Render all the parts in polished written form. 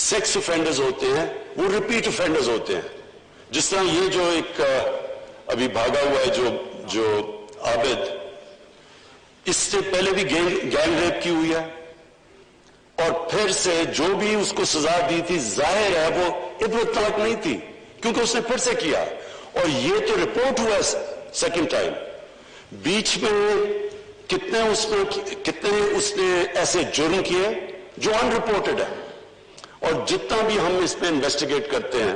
Sex offenders ہوتے ہیں وہ ریپیٹ افینڈرز ہوتے ہیں. جس طرح یہ جو ایک ابھی بھاگا ہوا ہے جو عابد, اس سے پہلے بھی گینگ ریپ کی ہوئی ہے, اور پھر سے جو بھی اس کو سزا دی تھی ظاہر ہے وہ عبرتناک نہیں تھی کیونکہ اس نے پھر سے کیا, اور یہ تو رپورٹ ہوا سیکنڈ ٹائم. بیچ میں کتنے اس نے ایسے جرم کیے جو ان رپورٹڈ ہے, اور جتنا بھی ہم اس میں انویسٹیگیٹ کرتے ہیں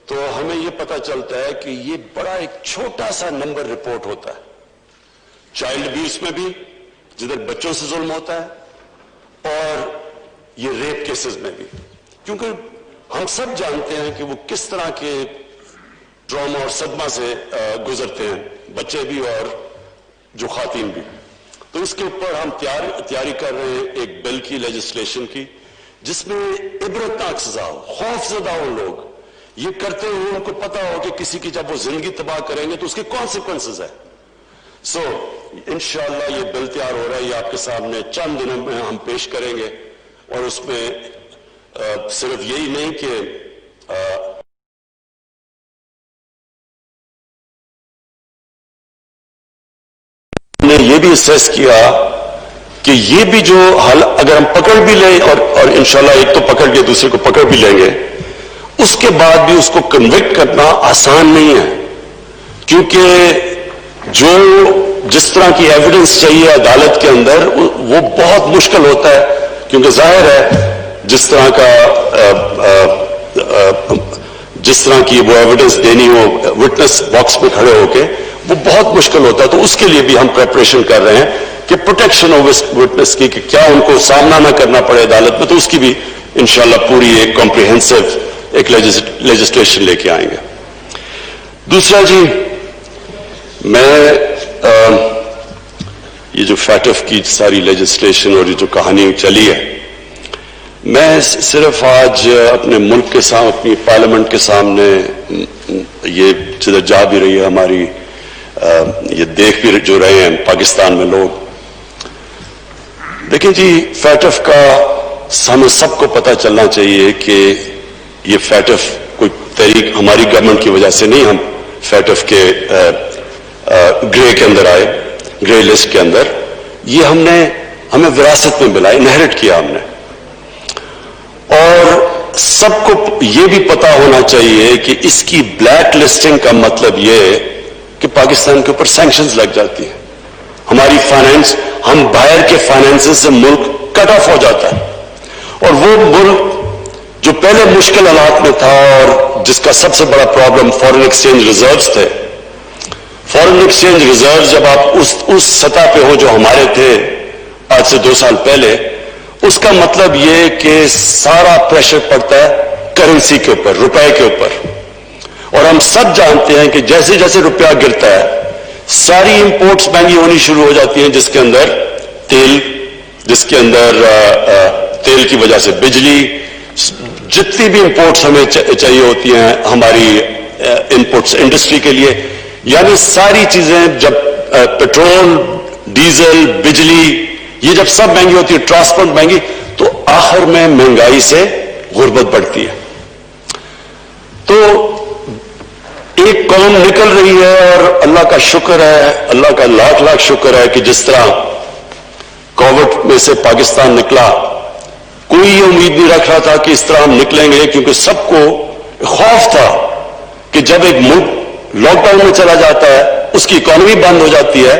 تو ہمیں یہ پتا چلتا ہے کہ یہ بڑا ایک چھوٹا سا نمبر رپورٹ ہوتا ہے. چائلڈ ابیوز میں بھی جدھر بچوں سے ظلم ہوتا ہے, اور یہ ریپ کیسز میں بھی, کیونکہ ہم سب جانتے ہیں کہ وہ کس طرح کے ٹراما اور صدمہ سے گزرتے ہیں, بچے بھی اور جو خواتین بھی. تو اس کے اوپر ہم تیاری کر رہے ہیں ایک بل کی, لیجسلیشن کی, جس میں عبرتناک سزا ہو, خوف زدہ ہو لوگ, یہ کرتے ہوئے ان کو پتا ہو کہ کسی کی جب وہ زندگی تباہ کریں گے تو اس کے کانسیکوینسز ہے. سو انشاءاللہ یہ بل تیار ہو رہا ہے, یہ آپ کے سامنے چند دنوں میں ہم پیش کریں گے, اور اس میں صرف یہی نہیں کہ نے یہ بھی اسیس کیا کہ یہ بھی جو حل اگر ہم پکڑ بھی لیں اور انشاءاللہ ایک تو پکڑ کے دوسرے کو پکڑ بھی لیں گے, اس کے بعد بھی اس کو کنوکٹ کرنا آسان نہیں ہے, کیونکہ جس طرح کی ایویڈنس چاہیے عدالت کے اندر وہ بہت مشکل ہوتا ہے, کیونکہ ظاہر ہے جس طرح کی وہ ایویڈنس دینی ہو وٹنس باکس میں کھڑے ہو کے, وہ بہت مشکل ہوتا ہے. تو اس کے لیے بھی ہم پریپریشن کر رہے ہیں کہ پروٹیکشن آف وٹنس کی, کہ کیا ان کو سامنا نہ کرنا پڑے عدالت میں, تو اس کی بھی انشاءاللہ پوری ایک کمپریہنسو ایک لیجسلیشن لے کے آئیں گے. دوسرا جی, میں یہ جو فیٹف کی ساری لیجسلیشن اور یہ جو کہانی چلی ہے, میں صرف آج اپنے ملک کے سامنے, اپنی پارلیمنٹ کے سامنے, یہ جدھر جا بھی رہی ہے ہماری, یہ دیکھ بھی جو رہے ہیں پاکستان میں لوگ, دیکھیں جی فیٹف کا ہمیں سب کو پتہ چلنا چاہیے کہ یہ فیٹف کوئی تحریک ہماری گورنمنٹ کی وجہ سے نہیں, ہم فیٹف کے گرے کے اندر آئے, گرے لسٹ کے اندر, یہ ہمیں وراثت میں ملا, انہیرٹ کیا ہم نے. اور سب کو یہ بھی پتا ہونا چاہیے کہ اس کی بلیک لسٹنگ کا مطلب یہ ہے کہ پاکستان کے اوپر سینکشنز لگ جاتی ہیں, ہماری فائنینس, ہم باہر کے فائنینس سے ملک کٹ آف ہو جاتا ہے, اور وہ ملک جو پہلے مشکل حالات میں تھا اور جس کا سب سے بڑا پرابلم فورن ایکسچینج ریزروز تھے, فورن ایکسچینج ریزروز جب آپ اس سطح پہ ہو جو ہمارے تھے آج سے 2 سال پہلے, اس کا مطلب یہ کہ سارا پریشر پڑتا ہے کرنسی کے اوپر, روپے کے اوپر. اور ہم سب جانتے ہیں کہ جیسے جیسے روپیہ گرتا ہے ساری امپورٹس مہنگی ہونی شروع ہو جاتی ہیں, جس کے اندر تیل, جس کے اندر تیل کی وجہ سے بجلی, جتنی بھی امپورٹس ہمیں چاہیے ہوتی ہیں ہماری انپٹس انڈسٹری کے لیے, یعنی ساری چیزیں جب پیٹرول, ڈیزل, بجلی, یہ جب سب مہنگی ہوتی ہے, ٹرانسپورٹ مہنگی, تو آخر میں مہنگائی سے غربت بڑھتی ہے. تو ایک قوم نکل رہی ہے, اور اللہ کا شکر ہے, اللہ کا لاکھ لاکھ شکر ہے کہ جس طرح کووڈ میں سے پاکستان نکلا, کوئی یہ امید نہیں رکھ رہا تھا کہ اس طرح ہم نکلیں گے, کیونکہ سب کو خوف تھا کہ جب ایک ملک لاک ڈاؤن میں چلا جاتا ہے, اس کی اکانومی بند ہو جاتی ہے,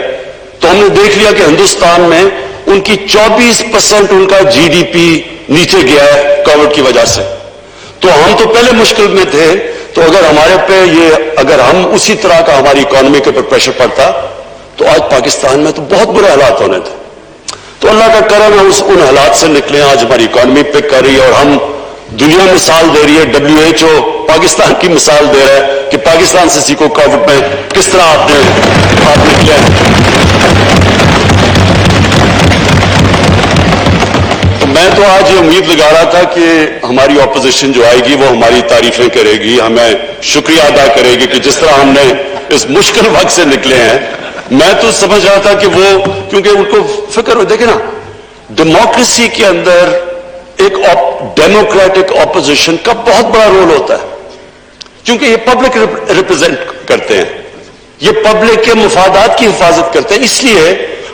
تو ہم نے دیکھ لیا کہ ہندوستان میں ان کی 24% ان کا جی ڈی پی نیچے گیا ہے کووڈ کی وجہ سے. تو ہم تو پہلے مشکل میں تھے, تو اگر ہمارے پہ اگر ہم اسی طرح کا ہماری اکانومی کے اوپر پریشر پڑتا تو آج پاکستان میں تو بہت برے حالات ہونے تھے. تو اللہ کا کرم ہے ان حالات سے نکلے, آج ہماری اکانومی پک کر رہی ہے, اور ہم دنیا مثال دے رہی ہے, WHO پاکستان کی مثال دے رہا ہے کہ پاکستان سے سیکھو کووڈ میں کس طرح آپ نکلے. تو میں تو آج یہ امید لگا رہا تھا کہ ہماری اپوزیشن جو آئے گی وہ ہماری تعریفیں کرے گی, ہمیں شکریہ ادا کرے گی کہ جس طرح ہم نے اس مشکل وقت سے نکلے ہیں. میں تو سمجھ رہا تھا کہ وہ, کیونکہ ان کو فکر ہو, دیکھیں نا, ڈیموکریسی کے اندر ایک ڈیموکریٹک اپوزیشن کا بہت بڑا رول ہوتا ہے، کیونکہ یہ پبلک ریپرزینٹ کرتے ہیں، یہ پبلک کے مفادات کی حفاظت کرتے ہیں. اس لیے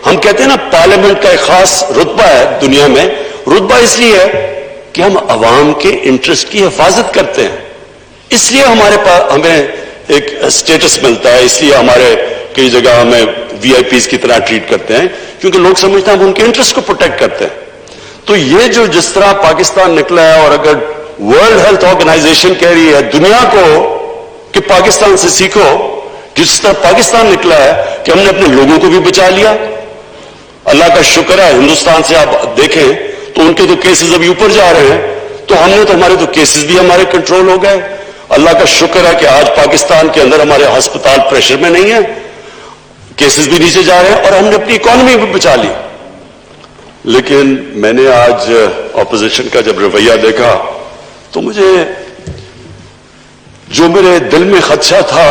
ہم کہتے ہیں نا پارلیمنٹ کا ایک خاص رتبہ ہے دنیا میں. رتبہ اس لیے ہے کہ ہم عوام کے انٹرسٹ کی حفاظت کرتے ہیں، اس لیے ہمارے پاس ہمیں ایک سٹیٹس ملتا ہے، اس لیے ہمارے کئی جگہ ہمیں وی آئی پیز کی طرح ٹریٹ کرتے ہیں، کیونکہ لوگ سمجھتے ہیں ہم ان کے انٹرسٹ کو پروٹیکٹ کرتے ہیں. تو یہ جو جس طرح پاکستان نکلا ہے، اور اگر ورلڈ ہیلتھ آرگنائزیشن کہہ رہی ہے دنیا کو کہ پاکستان سے سیکھو، جس طرح پاکستان نکلا ہے کہ ہم نے اپنے لوگوں کو بھی بچا لیا. اللہ کا شکر ہے، ہندوستان سے آپ دیکھیں تو ان کے تو کیسز ابھی اوپر جا رہے ہیں، تو ہم نے تو ہمارے تو کیسز بھی ہمارے کنٹرول ہو گئے. اللہ کا شکر ہے کہ آج پاکستان کے اندر ہمارے ہسپتال پریشر میں نہیں ہیں، کیسز بھی نیچے جا رہے ہیں، اور ہم نے اپنی اکانومی بھی بچا لی. لیکن میں نے آج اپوزیشن کا جب رویہ دیکھا تو مجھے جو میرے دل میں خدشہ تھا،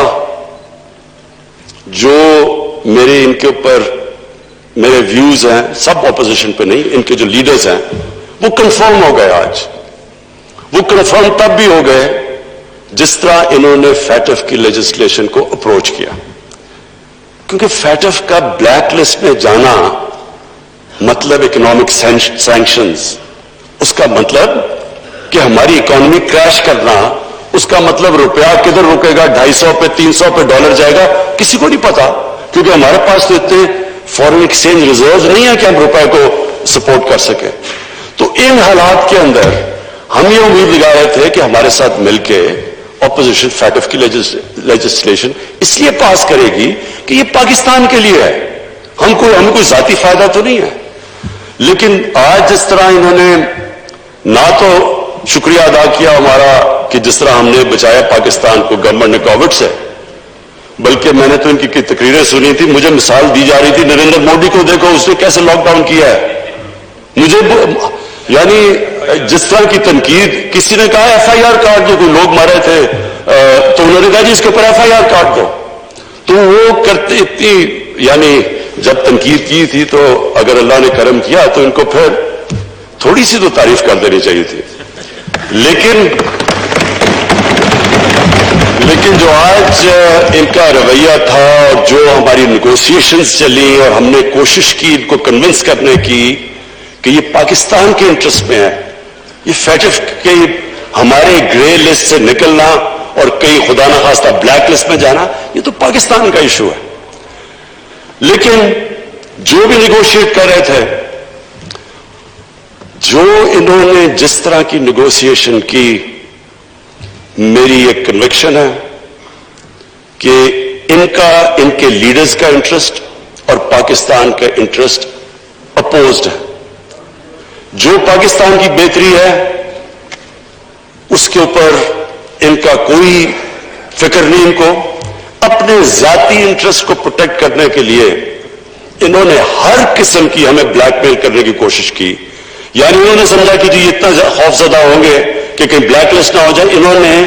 جو میرے ان کے اوپر میرے ویوز ہیں، سب اپوزیشن پہ نہیں، ان کے جو لیڈرز ہیں وہ کنفرم ہو گئے. آج وہ کنفرم تب بھی ہو گئے جس طرح انہوں نے فیٹف کی لیجسلیشن کو اپروچ کیا. کیونکہ فیٹف کا بلیک لسٹ میں جانا مطلب اکنامک سینکشنز، اس کا مطلب کہ ہماری اکانومی کریش کرنا، اس کا مطلب روپیہ کدھر رکے گا، 250 پہ 300 پہ ڈالر جائے گا، کسی کو نہیں پتا، کیونکہ ہمارے پاس تو اتنے فورن ایکسچینج ریزروز نہیں ہے کہ ہم روپے کو سپورٹ کر سکیں. تو ان حالات کے اندر ہم یہ امید لگا رہے تھے کہ ہمارے ساتھ مل کے اپوزیشن فیٹف کی لیجسلیشن اس لیے پاس کرے گی کہ یہ پاکستان کے لیے ہے، ہمیں کوئی ذاتی فائدہ تو نہیں ہے. لیکن آج جس طرح انہوں نے نہ تو شکریہ ادا کیا ہمارا کہ جس طرح ہم نے بچایا پاکستان کو گورنمنٹ نے کووڈ سے، بلکہ میں نے تو ان کی تقریریں سنی تھی، مجھے مثال دی جا رہی تھی نریندر مودی کو دیکھو اس نے کیسے لاک ڈاؤن کیا ہے. مجھے یعنی جس طرح کی تنقید، کسی نے کہا ایف آئی آر کاٹ دو، کوئی لوگ مارے تھے تو انہوں نے کہا جی اس کے اوپر ایف آئی آر کاٹ دو. تو وہ کرتے اتنی یعنی جب تنقید کی تھی تو اگر اللہ نے کرم کیا تو ان کو پھر تھوڑی سی تو تعریف کر دینی چاہیے تھی. لیکن جو آج ان کا رویہ تھا، اور جو ہماری نیگوسیشنز چلی اور ہم نے کوشش کی ان کو کنونس کرنے کی کہ یہ پاکستان کے انٹرسٹ میں ہے، یہ فیٹف کے ہمارے گرے لسٹ سے نکلنا اور کئی خدا نخواستہ بلیک لسٹ میں جانا، یہ تو پاکستان کا ایشو ہے. لیکن جو بھی نیگوشیٹ کر رہے تھے، جو انہوں نے جس طرح کی نیگوسیشن کی، میری ایک کنوکشن ہے کہ ان کے لیڈرز کا انٹرسٹ اور پاکستان کا انٹرسٹ اپوزڈ ہے. جو پاکستان کی بہتری ہے اس کے اوپر ان کا کوئی فکر نہیں. ان کو اپنے ذاتی انٹرسٹ کو پروٹیکٹ کرنے کے لیے انہوں نے ہر قسم کی ہمیں بلیک میل کرنے کی کوشش کی. یعنی انہوں نے سمجھا کہ جی اتنا خوف زدہ ہوں گے کہ کہیں بلیک لسٹ نہ ہو جائے. انہوں نے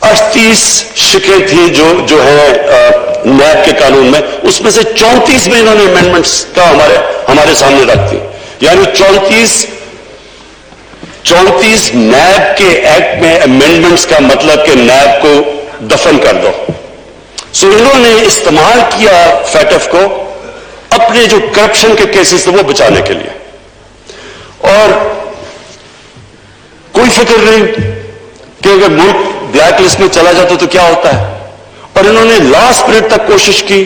38 شکیں تھیں جو ہیں نیب کے قانون میں، اس میں سے 34 میں انہوں نے امینڈمنٹس کا ہمارے سامنے رکھ دی. یعنی 34 نیب کے ایکٹ میں امینڈمنٹس کا مطلب کہ نیب کو دفن کر دو. سو انہوں نے استعمال کیا فیٹف کو اپنے جو کرپشن کے کیسز تھے وہ بچانے کے لیے، اور کوئی فکر نہیں کہ اگر ملک بلیک لسٹ میں چلا جاتا تو کیا ہوتا ہے. اور انہوں نے لاسٹ منٹ تک کوشش کی.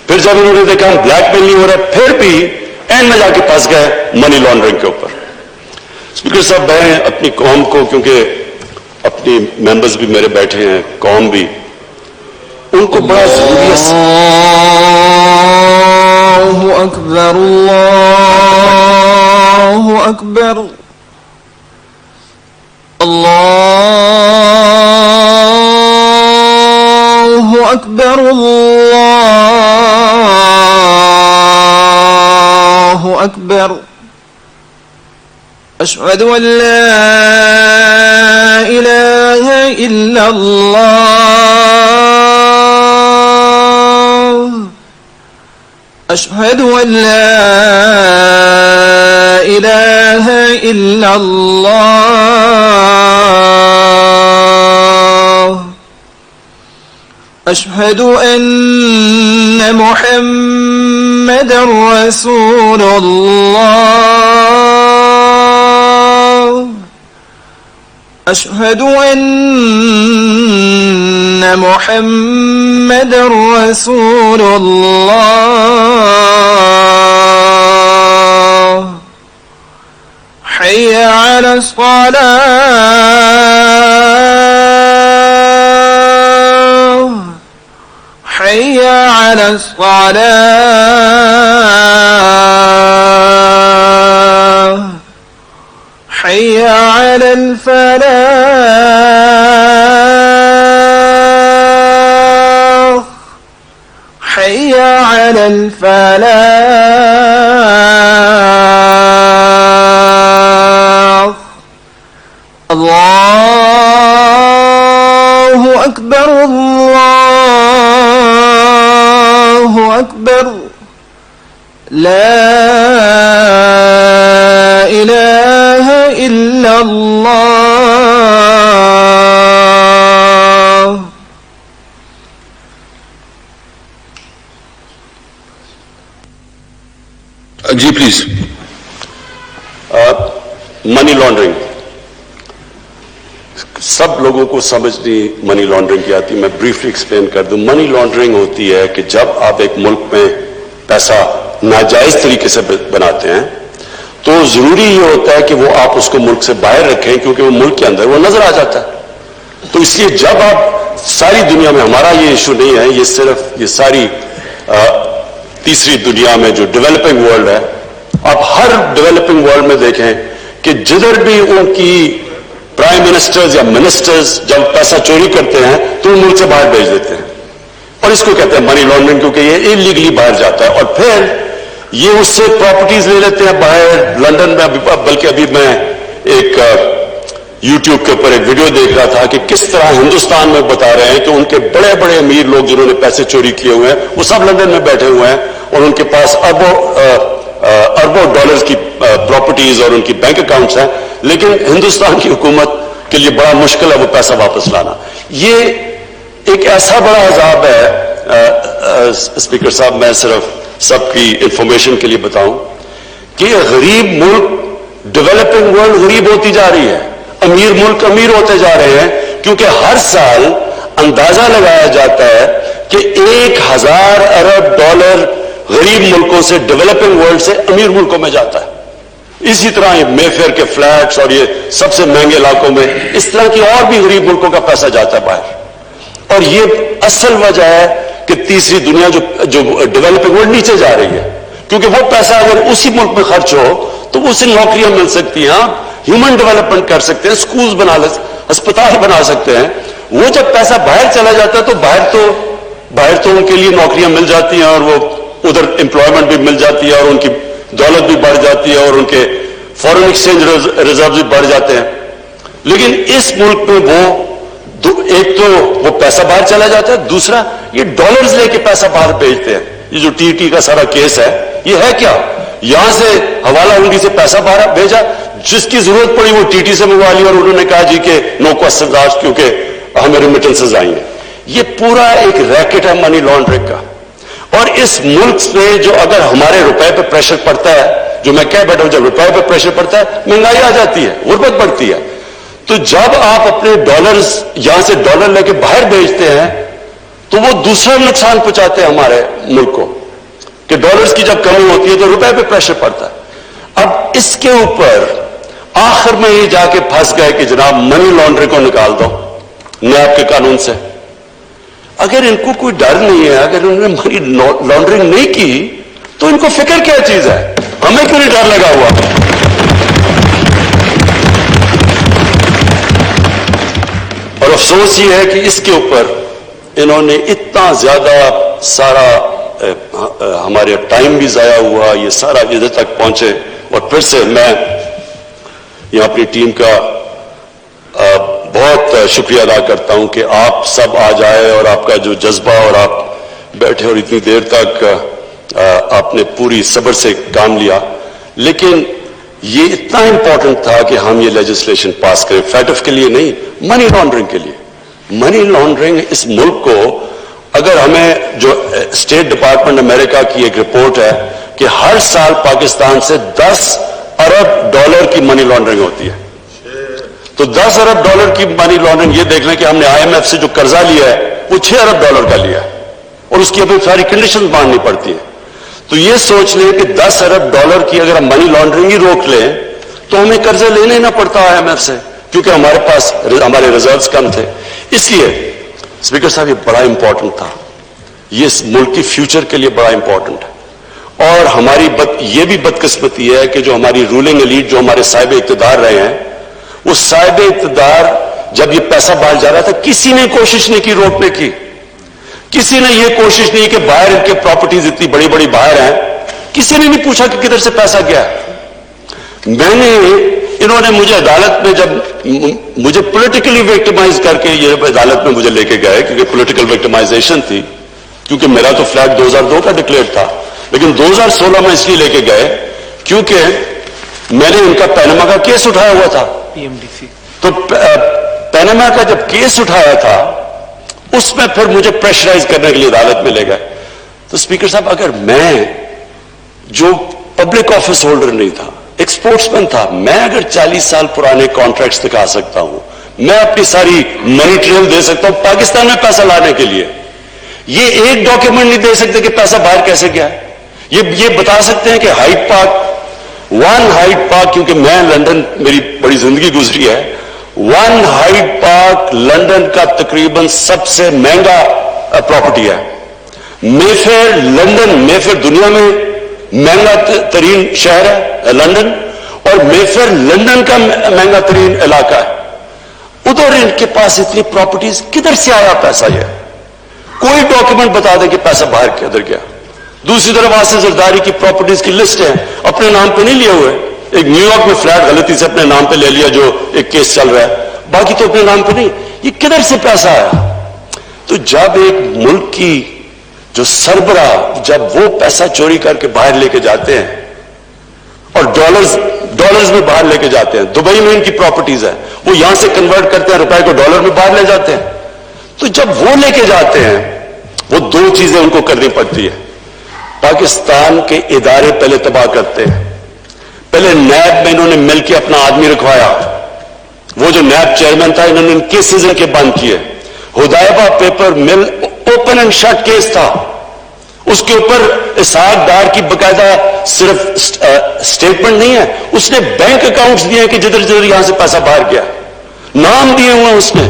پھر جب انہوں نے دیکھا ہم بلیک میل نہیں ہو رہا، پھر بھی اینڈ میں جا کے پھنس گئے منی لانڈرنگ کے اوپر. اسپیکر صاحب، میں اپنی قوم کو، کیونکہ اپنی ممبرز بھی میرے بیٹھے ہیں، قوم بھی، ان کو بڑا ضروری ہے. اللہ اکبر، اللہ اکبر، اللہ اکبر، اللہ اکبر. اشہد ان لا الہ الا اللہ، اشہد ان لا إله إلا الله أشهد أن محمدا رسول الله أشهد أن محمدا رسول الله حي على الصلاة حي على الصلاة حي على الفلاح حي على الفلاح الله أكبر الله أكبر لا إله إلا الله جی پلیز. منی لانڈرنگ سب لوگوں کو سمجھ نہیں منی لانڈرنگ کی آتی. میں بریفلی ایکسپلین کر دوں. منی لانڈرنگ ہوتی ہے کہ جب آپ ایک ملک میں پیسہ ناجائز طریقے سے بناتے ہیں تو ضروری یہ ہوتا ہے کہ وہ آپ اس کو ملک سے باہر رکھیں کیونکہ وہ ملک کے اندر وہ نظر آ جاتا ہے. تو اس لیے جب آپ ساری دنیا میں, ہمارا یہ ایشو نہیں ہے, یہ صرف یہ ساری تیسری دنیا میں جو ڈیولپنگ ورلڈ ہے, آپ ہر ڈیولپنگ ورلڈ میں دیکھیں کہ جدھر بھی ان کی پرائم منسٹرز یا منسٹرز جب پیسہ چوری کرتے ہیں تو وہ ملک سے باہر بھیج دیتے ہیں, اور اس کو کہتے ہیں منی لانڈرنگ کیونکہ یہ انلیگلی باہر جاتا ہے. اور پھر یہ اس سے پراپرٹیز لے لیتے ہیں باہر لندن میں. بلکہ ابھی میں ایک یوٹیوب کے اوپر ایک ویڈیو دیکھ رہا تھا کہ کس طرح ہندوستان میں بتا رہے ہیں کہ ان کے بڑے بڑے امیر لوگ جنہوں نے پیسے چوری کیے ہوئے ہیں وہ سب لندن میں بیٹھے ہوئے ہیں اور ان کے پاس اربوں ڈالرز کی پراپرٹیز اور ان کی بینک اکاؤنٹس ہیں, لیکن ہندوستان کی حکومت کے لیے بڑا مشکل ہے وہ پیسہ واپس لانا. یہ ایک ایسا بڑا عذاب ہے. اسپیکر صاحب, میں صرف سب کی انفارمیشن کے لیے بتاؤں کہ غریب ملک, ڈیولپنگ ورلڈ غریب ہوتی جا رہی ہے, امیر ملک امیر ہوتے جا رہے ہیں کیونکہ ہر سال اندازہ لگایا جاتا ہے کہ 1000 ارب ڈالر غریب ملکوں سے ڈیولپنگ ورلڈ سے امیر ملکوں میں جاتا ہے. اسی طرح یہ مے فیئر کے فلیٹس اور یہ سب سے مہنگے علاقوں میں اس طرح کی اور بھی غریب ملکوں کا پیسہ جاتا ہے باہر. اور یہ اصل وجہ ہے کہ تیسری دنیا جو ڈیولپنگ ورلڈ نیچے جا رہی ہے, کیونکہ وہ پیسہ اگر اسی ملک میں خرچ ہو تو اسے نوکریاں مل سکتی ہیں, ہیومن ڈیولپمنٹ کر سکتے ہیں, سکولز بنا لے, ہسپتال بنا سکتے ہیں. وہ جب پیسہ باہر چلا جاتا ہے تو باہر تو ان کے لیے نوکریاں مل جاتی ہیں اور وہ ادھر امپلائمنٹ بھی مل جاتی ہے اور ان کی دولت بھی بڑھ جاتی ہے اور ان کے فورن ایکسچینج ریزرو بھی بڑھ جاتے ہیں. لیکن اس ملک میں ایک تو وہ پیسہ باہر چلا جاتا ہے, دوسرا یہ ڈالرز لے کے پیسہ باہر بھیجتے ہیں. یہ جو ٹی کا سارا کیس ہے یہ ہے کیا, یہاں سے حوالہ ہنڈی سے پیسہ باہر بھیجا, جس کی ضرورت پڑی وہ ٹی سے منگوا لی اور انہوں نے کہا جی کہ نو کوسچنز آسکڈ کیونکہ ہمیں ریمیٹنسز آئی ہیں. یہ پورا ایک ریکٹ ہے منی لانڈرنگ کا. اور اس ملک میں جو اگر ہمارے روپے پہ پریشر پڑتا ہے, جو میں کہہ بیٹھا ہوں, جب روپے پہ پریشر پڑتا ہے مہنگائی آ جاتی ہے, غربت بڑھتی ہے. تو جب آپ اپنے ڈالرز یہاں سے ڈالر لے کے باہر بھیجتے ہیں تو وہ دوسرا نقصان پہنچاتے ہیں ہمارے ملک کو کہ ڈالرز کی جب کمی ہوتی ہے تو روپے پہ پریشر پڑتا ہے. اب اس کے اوپر آخر میں یہ جا کے پھنس گئے کہ جناب منی لانڈرنگ کو نکال دو نیب کے قانون سے. اگر ان کو کوئی ڈر نہیں ہے, اگر انہوں نے منی لانڈرنگ نہیں کی تو ان کو فکر کیا چیز ہے, ہمیں کیوں نہیں ڈر لگا ہوا. اور افسوس یہ ہے کہ اس کے اوپر انہوں نے اتنا زیادہ سارا ہمارے ٹائم بھی ضائع ہوا, یہ سارا ادھر تک پہنچے. اور پھر سے میں یہاں اپنی ٹیم کا بہت شکریہ ادا کرتا ہوں کہ آپ سب آج آئے اور آپ کا جو جذبہ, اور آپ بیٹھے اور اتنی دیر تک آپ نے پوری صبر سے کام لیا. لیکن یہ اتنا امپورٹنٹ تھا کہ ہم یہ لیجسلیشن پاس کریں, فیٹف کے لیے نہیں, منی لانڈرنگ کے لیے. منی لانڈرنگ اس ملک کو, اگر ہمیں جو اسٹیٹ ڈپارٹمنٹ امریکہ کی ایک رپورٹ ہے کہ ہر سال پاکستان سے 10 ارب ڈالر کی منی لانڈرنگ ہوتی ہے, تو 10 ارب ڈالر کی منی لانڈرنگ, یہ دیکھ لیں کہ ہم نے IMF سے جو قرضہ لیا ہے وہ 6 ارب ڈالر کا لیا ہے اور اس کی ابھی ساری کنڈیشن ماننی پڑتی ہے. تو یہ سوچ لیں کہ 10 ارب ڈالر کی اگر ہم منی لانڈرنگ ہی روک لیں تو ہمیں قرضے لینے نہ پڑتا IMF سے, کیونکہ ہمارے پاس ہمارے ریزروز کم تھے. اس لیے اسپیکر صاحب یہ بڑا امپورٹنٹ تھا, یہ اس ملک کی فیوچر کے لیے بڑا امپورٹنٹ ہے. اور ہماری یہ بھی بدقسمتی ہے کہ جو ہماری رولنگ ایلیٹ, جو ہمارے صاحب اقتدار رہے ہیں, وہ صاحب اقتدار جب یہ پیسہ باہر جا رہا تھا کسی نے کوشش نہیں کی روکنے کی. کسی نے یہ کوشش نہیں کہ باہر ان کے پراپرٹیز اتنی بڑی بڑی باہر ہیں, کسی نے نہیں پوچھا کہ کدھر سے پیسہ گیا. انہوں نے مجھے عدالت میں, جب مجھے پولیٹیکلی وکٹمائز کر کے یہ عدالت میں مجھے لے کے گئے, کیونکہ پولیٹیکل وکٹمائزیشن تھی, کیونکہ میرا تو فلیٹ 2002 کا ڈکلیئر تھا, لیکن 2016 میں اس لیے لے کے گئے کیونکہ میں نے ان کا پیناما کا کیس اٹھایا ہوا تھا. تو پیناما کا جب کیس اٹھایا تھا اس میں پھر مجھے پریشرائز کرنے کے لیے عدالت میں لے گئے. تو اسپیکر صاحب, اگر میں جو پبلک آفس ہولڈر نہیں تھا, ایک اسپورٹس مین تھا, میں اگر 40 سال پرانے کانٹریکٹس دکھا سکتا ہوں, میں اپنی ساری منی ٹریل دے سکتا ہوں پاکستان میں پیسہ لانے کے لیے, یہ ایک ڈاکیومنٹ نہیں دے سکتے کہ پیسہ باہر کیسے گیا. یہ بتا سکتے ہیں کہ ہائیڈ پارک, کیونکہ میں لندن, میری بڑی زندگی گزری ہے, 1 ہائیڈ پارک لندن کا تقریباً سب سے مہنگا پراپرٹی ہے. مے فیئر دنیا میں مہنگا ترین شہر ہے لندن, اور مے فیئر لندن کا مہنگا ترین علاقہ ہے. ادھر ان کے پاس اتنی پراپرٹیز, کدھر سے آیا پیسہ؟ یہ کوئی ڈاکیومنٹ بتا دیں کہ پیسہ باہر کدھر گیا. دوسری طرف آصف زرداری کی پراپرٹیز کی لسٹ ہے, اپنے نام پہ نہیں لیے ہوئے. ایک نیو یارک میں فلیٹ غلطی سے اپنے نام پہ لے لیا جو ایک کیس چل رہا ہے, باقی تو اپنے نام پہ نہیں. یہ کدھر سے پیسہ آیا؟ تو جب ایک ملک کی جو سربراہ, جب وہ پیسہ چوری کر کے باہر لے کے جاتے ہیں اور ڈالرز میں باہر لے کے جاتے ہیں, دبئی میں ان کی پراپرٹیز ہے, وہ یہاں سے کنورٹ کرتے ہیں, روپے کو ڈالر میں باہر لے جاتے ہیں. تو جب وہ لے کے جاتے ہیں, وہ 2 چیزیں ان کو کرنی پڑتی ہے. پاکستان کے ادارے پہلے تباہ کرتے ہیں. پہلے نیب میں انہوں نے مل کے اپنا آدمی رکھوایا, وہ جو نیب چیئرمین تھا, انہوں نے کیسز ان کے بند کیے. ہدایبہ پیپر مل اوپن اینڈ شٹ کیس تھا, اس کے اوپر اسحاق ڈار کی باقاعدہ صرف سٹیٹمنٹ نہیں ہے, اس نے بینک اکاؤنٹس دیے ہیں کہ جدھر جدھر یہاں سے پیسہ باہر گیا, نام دیے ہوئے اس میں.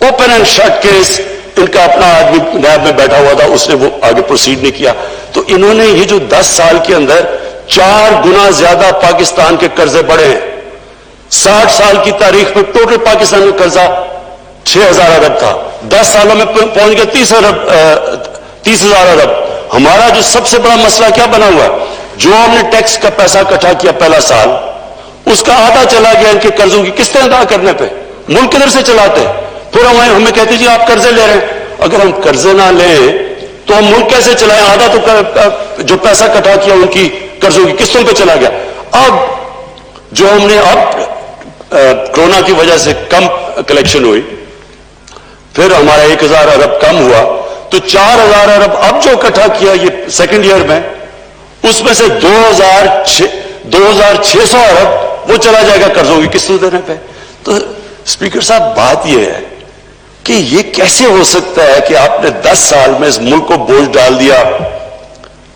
اوپن اینڈ شٹ کیس, ان کا اپنا آدمی نیب میں بیٹھا ہوا تھا, اس نے وہ آگے پروسیڈ نہیں کیا. تو انہوں نے یہ جو 10 سال کے اندر 4 گنا زیادہ پاکستان کے قرضے بڑھے ہیں. 60 سال کی تاریخ میں ٹوٹل پاکستان کا قرضہ 6,000 ارب تھا, 10 سالوں میں پہنچ گیا 30,000 ارب. ہمارا جو سب سے بڑا مسئلہ کیا بنا ہوا ہے, جو ہم نے ٹیکس کا پیسہ اکٹھا کیا پہلا سال, اس کا آدھا چلا گیا ان کے قرضوں کی قسطیں ادا کرنے پہ. ملک کدھر سے چلاتے ہیں؟ پھر ہمیں کہتے جی آپ قرضے لے رہے ہیں. اگر ہم قرضے نہ لیں تو ہم ملک کیسے چلائیں؟ آدھا تو جو پیسہ اکٹھا کیا ان کی قرضوں کی قسطوں پہ چلا گیا. اب جو ہم نے کورونا کی وجہ سے کم کلیکشن ہوئی, پھر ہمارا 1,000 ارب کم ہوا, تو 4,000 ارب اب جو اکٹھا کیا یہ سیکنڈ ایئر میں, اس میں سے 2,600 ارب وہ چلا جائے گا قرضوں کی قسطوں دینے پہ. تو اسپیکر صاحب بات یہ ہے کہ یہ کیسے ہو سکتا ہے کہ آپ نے 10 سال میں اس ملک کو بوجھ ڈال دیا,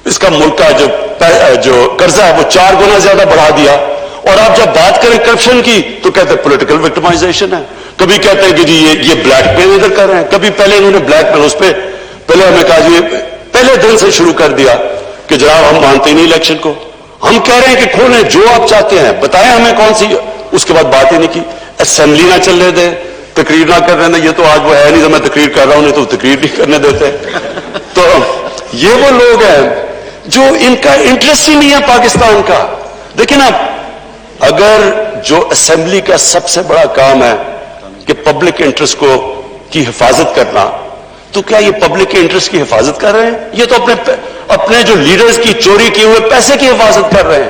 اس کا ملک کا جو قرضہ ہے وہ 4 گنا زیادہ بڑھا دیا, اور آپ جب بات کریں کرپشن کی تو کہتے ہیں پولیٹیکل وکٹمائزیشن ہے, کبھی کہتے ہیں کہ جی یہ بلیک میل ادھر کر رہے ہیں, کبھی پہلے انہوں نے بلیک میل, اس پہ پہلے ہمیں کہا جی پہلے دن سے شروع کر دیا کہ جناب ہم مانتے ہی نہیں الیکشن کو, ہم کہہ رہے ہیں کہ کھولیں جو آپ چاہتے ہیں, بتائیں ہمیں کون سی. اس کے بعد بات ہی نہیں کی, اسمبلی نہ چلنے دیں, تقریر نہ کرنے دیں. یہ تو آج وہ ہے نہیں تو میں تقریر کر رہا ہوں, نہیں تو تقریر نہیں کرنے دیتے. تو یہ وہ لوگ ہیں جو ان کا انٹرسٹ ہی نہیں ہے پاکستان کا. دیکھیں نا, اگر جو اسمبلی کا سب سے بڑا کام ہے کہ پبلک انٹرسٹ کی حفاظت کرنا, تو کیا یہ پبلک کے انٹرسٹ کی حفاظت کر رہے ہیں؟ یہ تو اپنے جو لیڈرز کی چوری کیے ہوئے پیسے کی حفاظت کر رہے ہیں.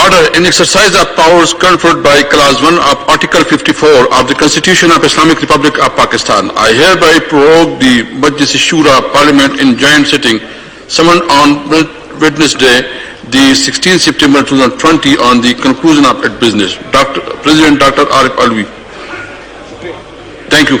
Order in exercise of powers conferred by Clause 1 of Article 54 of the Constitution of Islamic Republic of Pakistan, I hereby prorogue the Majlis Shura Parliament in joint sitting summoned on Wednesday, the 16th September 2020, on the conclusion of its business. President Dr. Arif Alvi. Thank you.